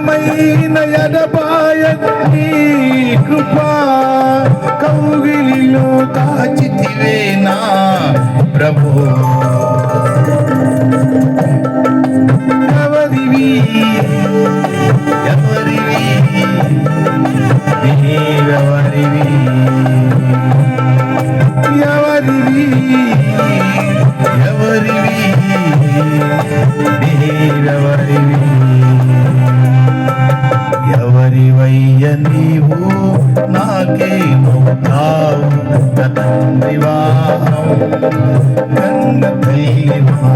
బలమైన ఎడబాయ నీ కృపా కౌగిలిలో కాచితివే నా ప్రభు. ఎవరివి ఎవరివి నీవెవరివి ఎవరివి ఎవరివి నీవెవరివి ఎవరివయ్య నీవు నాకేమవుతావు తండ్రివా కన్న తల్లివా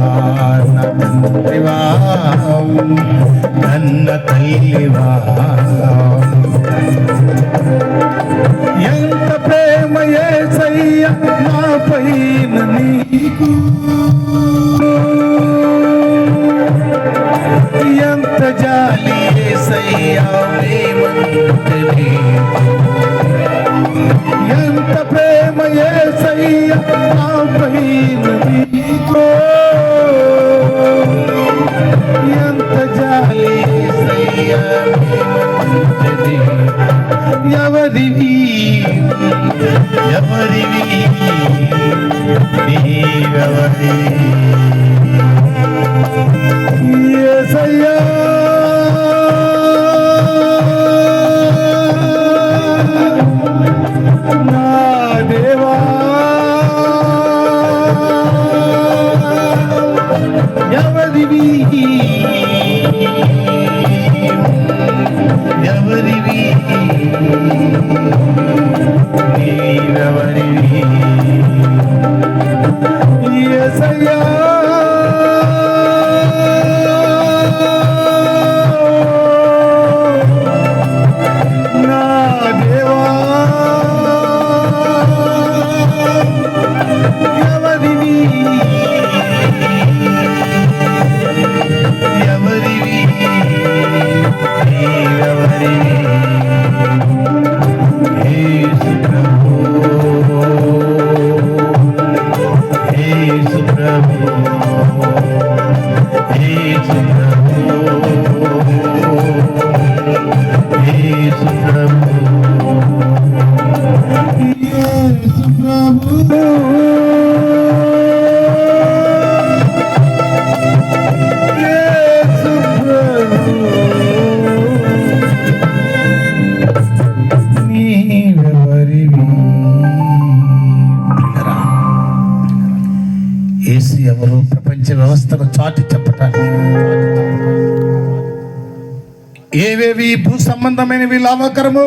నా తండ్రివా కన్న తల్లివా. ఎంత ప్రేమ యేసయ్య నా పైన నీకు, ఎంత జాలి యేసయ్య మేమంటే నీకు, ఎంత ప్రేమ యేసయ్య నా పైన నీకు, ఎంత జాలి యేసయ్య మేమంటే నీకు. ఎవరివి ఎవరివి నీవెవరివి యేసయ్యా. నా దేవా ఎవరివి ఎవరివి నీవెవరివి యేసయ్యా. నా దేవా ఎవరివి ఎవరివి నీవెవరివి యేసు ప్రభు యేసు ప్రభు యేసు ప్రభు యేసు ప్రభు యేసు ప్రభు యేసు ప్రభు నీవెవరివి. యేసు ఎవరు ప్రపంచ వ్యవస్థను చాటి చెప్పటానికి ఏవేవి భూ సంబంధమైనవి లాభకరము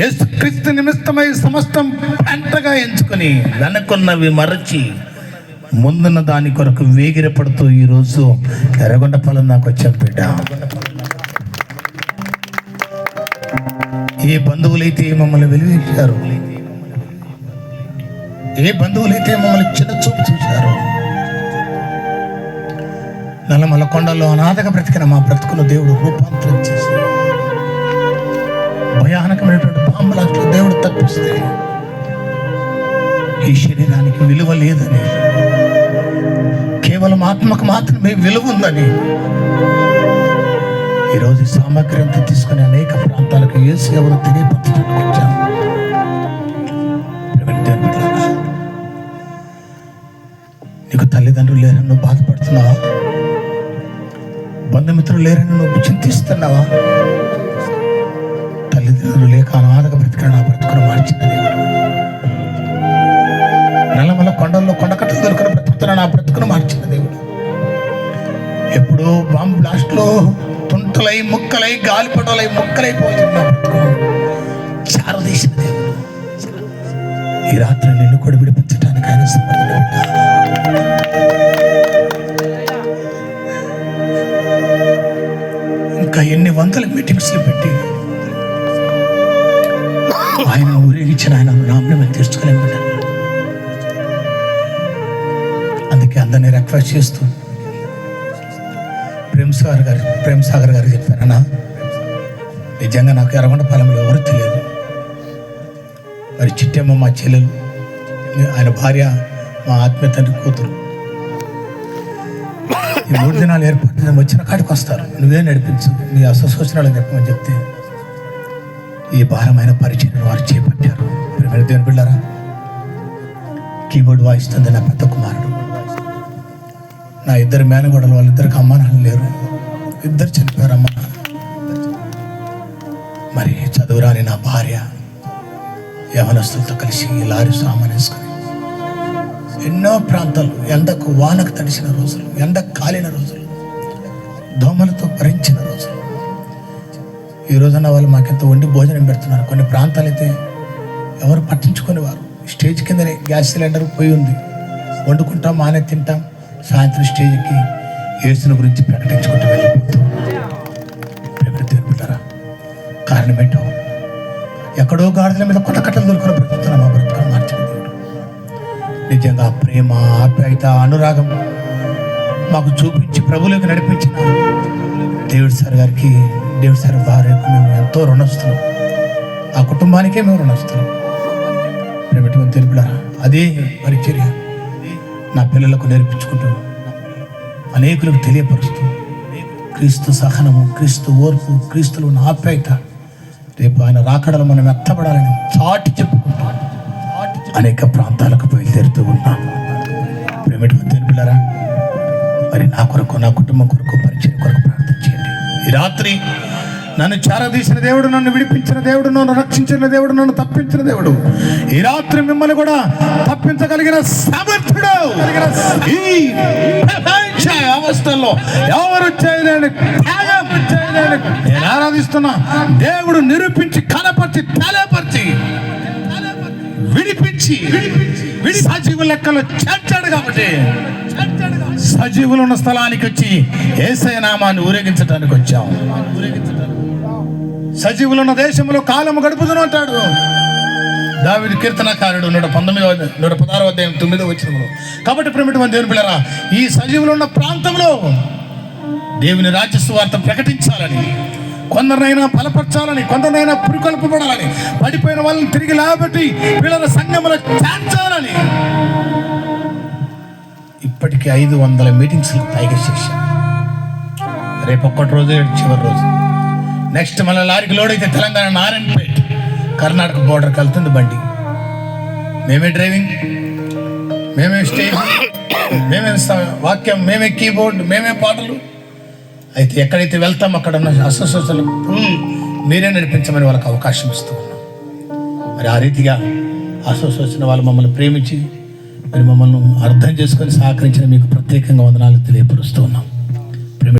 యేసు క్రీస్తు నిమిత్తమై సమస్తం పంటగా ఎంచుకొని వెనకున్నవి మరచి ముందున్న దాని కొరకు వేగిరపడుతూ ఈరోజు ఎర్రగొండపాలెం నాకు వచ్చాం బిడ్డ. ఏ బంధువులైతే మమ్మల్ని వెలివేశారు, ఏ బంధువులైతే మమ్మల్ని చిన్న చూపు చూశారు, నల్లమల కొండల్లో అనాథగా బ్రతికిన మా బ్రతుకును దేవుడు రూపాంతరం చేసి భయానకమైనటువంటి పాంబులాట్లో దేవుడు తప్పిస్తే ఈ శరీరానికి విలువ లేదని, కేవలం ఆత్మకు మాత్రమే విలువ ఉందని ఈరోజు ఈ సామగ్రి అంతా తీసుకుని అనేక ప్రాంతాలకు యేసు ఎవరు తెలియపరచడానికి వచ్చాము. నీకు తల్లిదండ్రులు లేరని నువ్వు బాధపడుతున్నావా? బంధుమిత్రులు లేరని నువ్వు చింతిస్తున్నావా? తల్లిదండ్రులు లేక అనాథగా బ్రతికిన నా బ్రతుకును మార్చిన దేవుడు, నల్లమల కొండల్లో కొండకట్టలు దొరికిన బ్రతుకుతున్న నా బ్రతుకును మార్చిన దేవుడు, ఎప్పుడో బాంబు బ్లాస్ట్లో తుంటలై ముక్కలై గాలిపటలై ముక్కలైపోతున్న నా బ్రతుకును చారదీసిన దేవుడు, ఈ రాత్రి నిన్ను కూడా విడిపించడానికి ఆయన సమర్థుడు. ఇంకా ఎన్ని వందల మీటింగ్స్లు పెట్టి ఆయన ఊరేగించిన ఆయన నామని మేము తీర్చుకోలేము. అందుకే అందరినీ రిక్వెస్ట్ చేస్తూ ప్రేమ్ సాగర్ గారు చెప్పారన్నా, నిజంగా నాకు ఎర్రగొండపాలెంలో ఎవరు తెలియదు, మరి చిట్టమ్మ మా చెల్లెలు, ఆయన భార్య మా ఆత్మీయ తండ్రి కూతురు, ఈ 3 దినాలు ఏర్పాటు వచ్చిన కాడికి వస్తారు. నువ్వే నడిపించు, నీ అసోసియేషన్లకు చెప్పమని చెప్తే ఈ భారమైన పరిచయం వారు చేపట్టారు. మీరు దేవుని బిడ్డారా, కీబోర్డ్ వాయిస్తుంది నా పెద్ద కుమారుడు. నా 2 మేనగోడలు, వాళ్ళిద్దరికి అమ్మ నాన్న లేరు, 2 చనిపోయారు అమ్మ నాన్న. మరి చదువురాని నా భార్య యవనస్తులతో కలిసి లారీ సామాన్ వేసుకొని ఎన్నో ప్రాంతాలు, ఎండకు వానకు తడిసిన రోజులు, ఎండకు కాలిన రోజులు, దోమలతో భరించిన రోజులు. ఈ రోజున వాళ్ళు మాకెంత వండి భోజనం పెడుతున్నారు. కొన్ని ప్రాంతాలు అయితే ఎవరు పట్టించుకునేవారు. స్టేజ్ కిందనే గ్యాస్ సిలిండర్ పోయి ఉంది, వండుకుంటాం, మానే తింటాం, సాయంత్రం స్టేజ్కి యేసుని గురించి ప్రకటించుకుంటూ వెళ్ళిపోతాం. పిల్లరా, కారణం ఏంటో, ఎక్కడో గాడిదల మీద కొట్టకట్టలు దొరుకుని బ్రతుకుతున్నాం. మా బ్రతుకుని మార్చిన దేవుడు నిజంగా ప్రేమ, ఆప్యాయత, అనురాగం మాకు చూపించి ప్రభువులకు నడిపించిన దేవుడి సార్ గారికి, దేవుడి సార్ భార్యకు మేము ఎంతో రుణస్తున్నాం. ఆ కుటుంబానికే మేము రుణస్తున్నాం. ప్రేమటువంటి తెలుపులారా, అదే పరిచర్య నా పిల్లలకు నేర్పించుకుంటూ, అనేకులకు తెలియపరుస్తూ, క్రీస్తు సహనము, క్రీస్తు ఓర్పు, క్రీస్తులో ఉన్న ఆప్యాయత, రేపు ఆయన రాకడలో మనం ఎత్తబడాలని చాటి చెప్పుకుంటూ అనేక ప్రాంతాలకు బయలుదేరుతూ ఉన్నాం. ప్రేమటువంటి తెలుపులారా, మరి నా కొరకు, నా కుటుంబం కొరకు, పరిచయం కొరకు ప్రార్థన చేయండి. ఈ రాత్రి నన్ను చేరదీసిన దేవుడు, నన్ను విడిపించిన దేవుడు, నన్ను రక్షించిన దేవుడు, నన్ను తప్పించిన దేవుడు, ఈ రాత్రి మిమ్మల్ని కూడా తప్పించగలిగిన సమర్థుడు. ఈ ప్రపంచ అవస్థల్లో ఎవరు చేయలేని త్యాగం నేను ఆరాధిస్తున్నా దేవుడు నిరూపించి, కనపరిచి, తెలియపరిచి, విడిపించి సజీవ లెక్కలో చేర్చాడు. కాబట్టి సజీవులు ఉన్న స్థలానికి వచ్చి యేసయ్య నామాన్ని ఊరేగించడానికి వచ్చాం. సజీవులు ఉన్న దేశంలో కాలము గడుపుదును అంటాడు దావీదు కీర్తనకారుడు 116వ అధ్యాయం 9వ వచనంలో. కాబట్టి ప్రేమటువంటి దేవుని పిల్లరా, ఈ సజీవులు ఉన్న ప్రాంతంలో దేవుని రాజ్య సువార్త ప్రకటించాలని, కొందరినైనా బలపరచాలని, కొందరినైనా పురికొల్పబడాలని, పడిపోయిన వాళ్ళని తిరిగి లేబట్టి పిల్లల సంఘములో చేర్చాలని ఇప్పటికీ 500 మీటింగ్స్లకు పైగా చేశాను. రేపు ఒక్కటి రోజు, చివరి రోజు. నెక్స్ట్ మళ్ళీ లారీకి లోడ్ అయితే తెలంగాణ నారాయణపేట, కర్ణాటక బోర్డర్కి వెళ్తుంది బండి. మేమే డ్రైవింగ్, మేమే స్టేజ్, మేమే వాక్యం, మేమే కీబోర్డ్, మేమే పాటలు. అయితే ఎక్కడైతే వెళ్తాం అక్కడ ఉన్న అసోసియేషన్లు మీరే నడిపించమని వాళ్ళకి అవకాశం ఇస్తూ ఉన్నాం. మరి ఆ రీతిగా అసోసియేషన్ వాళ్ళు మమ్మల్ని ప్రేమించి, మరి మమ్మల్ని అర్థం చేసుకొని సహకరించిన మీకు ప్రత్యేకంగా వందనాలు తెలియపరుస్తూ ఉన్నాం.